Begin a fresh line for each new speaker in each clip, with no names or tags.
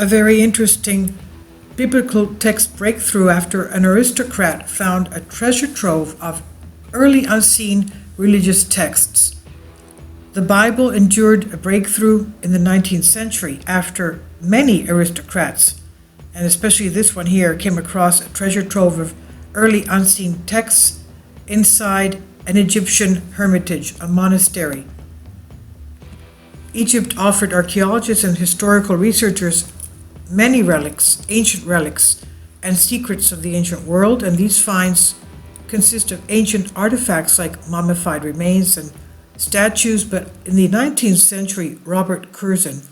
a very interesting biblical text breakthrough after an aristocrat found a treasure trove of early unseen religious texts. The Bible endured a breakthrough in the 19th century after many aristocrats, and especially this one here, came across a treasure trove of early unseen texts inside an Egyptian hermitage, a monastery. Egypt offered archaeologists and historical researchers many relics, ancient relics, and secrets of the ancient world, and these finds consist of ancient artifacts like mummified remains and statues. But in the 19th century, Robert Curzon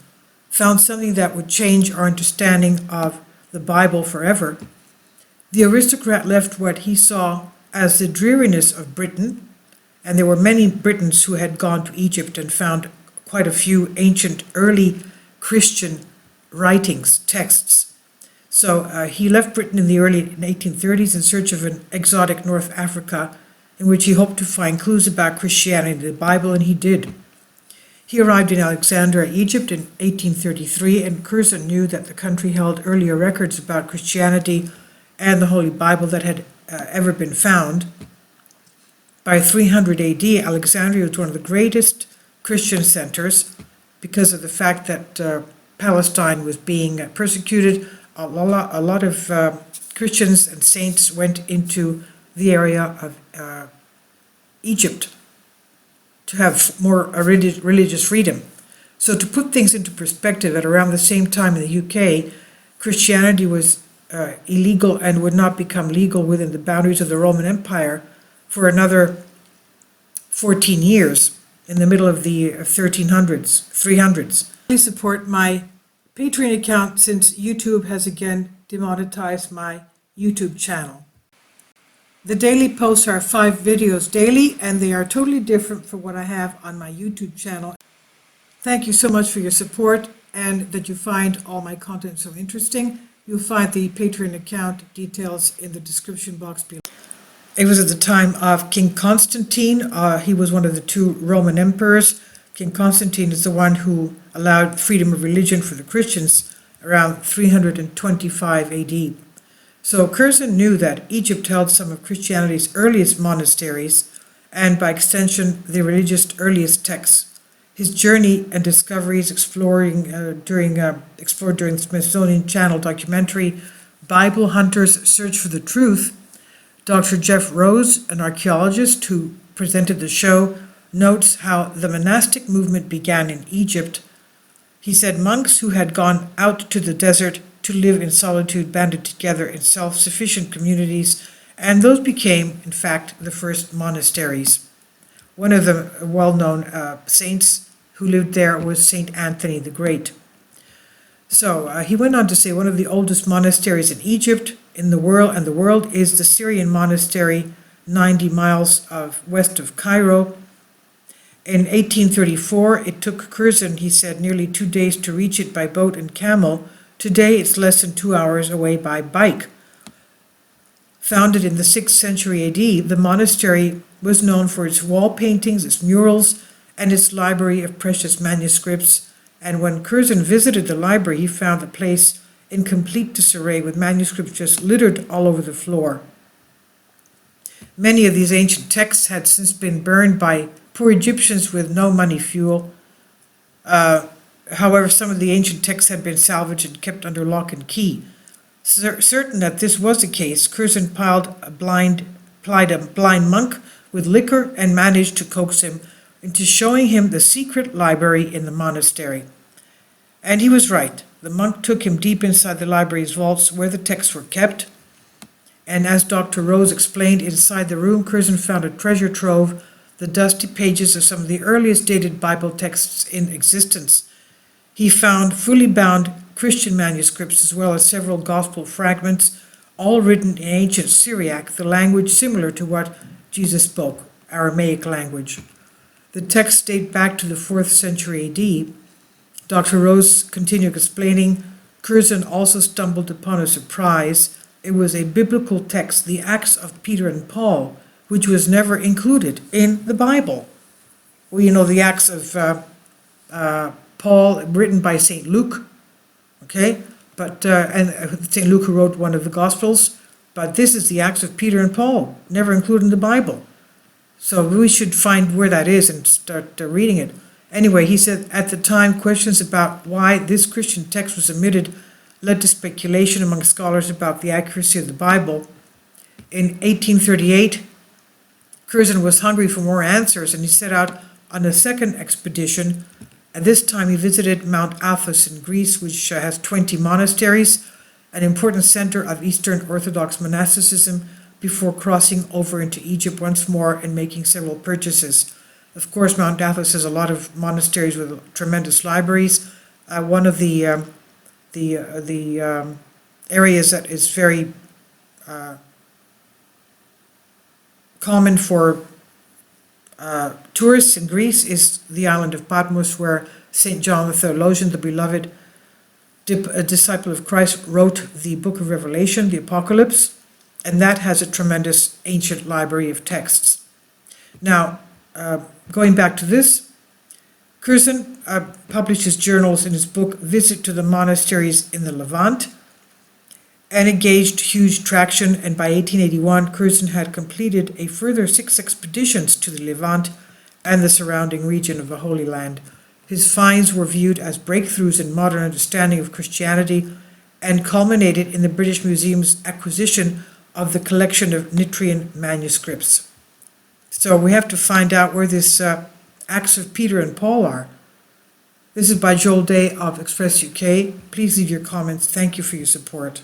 found something that would change our understanding of the Bible forever. The aristocrat left what he saw as the dreariness of Britain, and there were many Britons who had gone to Egypt and found quite a few ancient early Christian writings, texts. So he left Britain in the early 1830s in search of an exotic North Africa in which he hoped to find clues about Christianity in the Bible, and he did. He arrived in Alexandria, Egypt in 1833, and Curzon knew that the country held earlier records about Christianity and the Holy Bible that had ever been found. By 300 AD, Alexandria was one of the greatest Christian centers because of the fact that Palestine was being persecuted. A lot of Christians and saints went into the area of Egypt to have more religious freedom. So to put things into perspective, at around the same time in the UK, Christianity was illegal and would not become legal within the boundaries of the Roman Empire for another 14 years in the middle of the 300s. Please support my Patreon account since YouTube has again demonetized my YouTube channel. The daily posts are 5 videos daily, and they are totally different from what I have on my YouTube channel. Thank you so much for your support and that you find all my content so interesting. You'll find the Patreon account details in the description box below. It was at the time of King Constantine. He was one of the 2 Roman emperors. King Constantine is the one who allowed freedom of religion for the Christians around 325 AD. So Curzon knew that Egypt held some of Christianity's earliest monasteries, and by extension, the religious earliest texts. His journey and discoveries explored during the Smithsonian Channel documentary, Bible Hunters Search for the Truth. Dr. Jeff Rose, an archaeologist who presented the show, notes how the monastic movement began in Egypt. He said monks who had gone out to the desert to live in solitude banded together in self-sufficient communities, and those became, in fact, the first monasteries. One of the well-known saints who lived there was Saint Anthony the Great. So he went on to say one of the oldest monasteries in Egypt, in the world, is the Syrian monastery 90 miles west of Cairo. In 1834, it took Curzon, he said, nearly 2 days to reach it by boat and camel. Today, it's less than 2 hours away by bike. Founded in the 6th century AD, the monastery was known for its wall paintings, its murals, and its library of precious manuscripts. And when Curzon visited the library, he found the place in complete disarray, with manuscripts just littered all over the floor. Many of these ancient texts had since been burned by poor Egyptians with no money fuel. However, some of the ancient texts had been salvaged and kept under lock and key. Certain that this was the case, Curzon plied a blind monk with liquor and managed to coax him into showing him the secret library in the monastery. And he was right. The monk took him deep inside the library's vaults where the texts were kept. And as Dr. Rose explained, inside the room, Curzon found a treasure trove, the dusty pages of some of the earliest dated Bible texts in existence. He found fully bound Christian manuscripts as well as several gospel fragments, all written in ancient Syriac, the language similar to what Jesus spoke, Aramaic language. The texts date back to the 4th century AD. Dr. Rose continued explaining, Curzon also stumbled upon a surprise. It was a biblical text, the Acts of Peter and Paul, which was never included in the Bible. Well, you know, the Acts of Paul, written by St. Luke, okay? But and St. Luke, who wrote one of the Gospels, but this is the Acts of Peter and Paul, never included in the Bible. So we should find where that is and start reading it. Anyway, he said, at the time, questions about why this Christian text was omitted led to speculation among scholars about the accuracy of the Bible. In 1838, Curzon was hungry for more answers, and he set out on a second expedition. At this time, he visited Mount Athos in Greece, which has 20 monasteries, an important center of Eastern Orthodox monasticism, before crossing over into Egypt once more and making several purchases. Of course, Mount Athos has a lot of monasteries with tremendous libraries. One of the areas that is very common for tourists in Greece is the island of Patmos, where St. John the Theologian, the beloved disciple of Christ, wrote the book of Revelation, the Apocalypse, and that has a tremendous ancient library of texts. Now, going back to this, Curzon published his journals in his book Visit to the Monasteries in the Levant, and engaged huge traction, and by 1881, Curzon had completed a further 6 expeditions to the Levant and the surrounding region of the Holy Land. His finds were viewed as breakthroughs in modern understanding of Christianity and culminated in the British Museum's acquisition of the collection of Nitrian manuscripts. So we have to find out where this Acts of Peter and Paul are. This is by Joel Day of Express UK. Please leave your comments. Thank you for your support.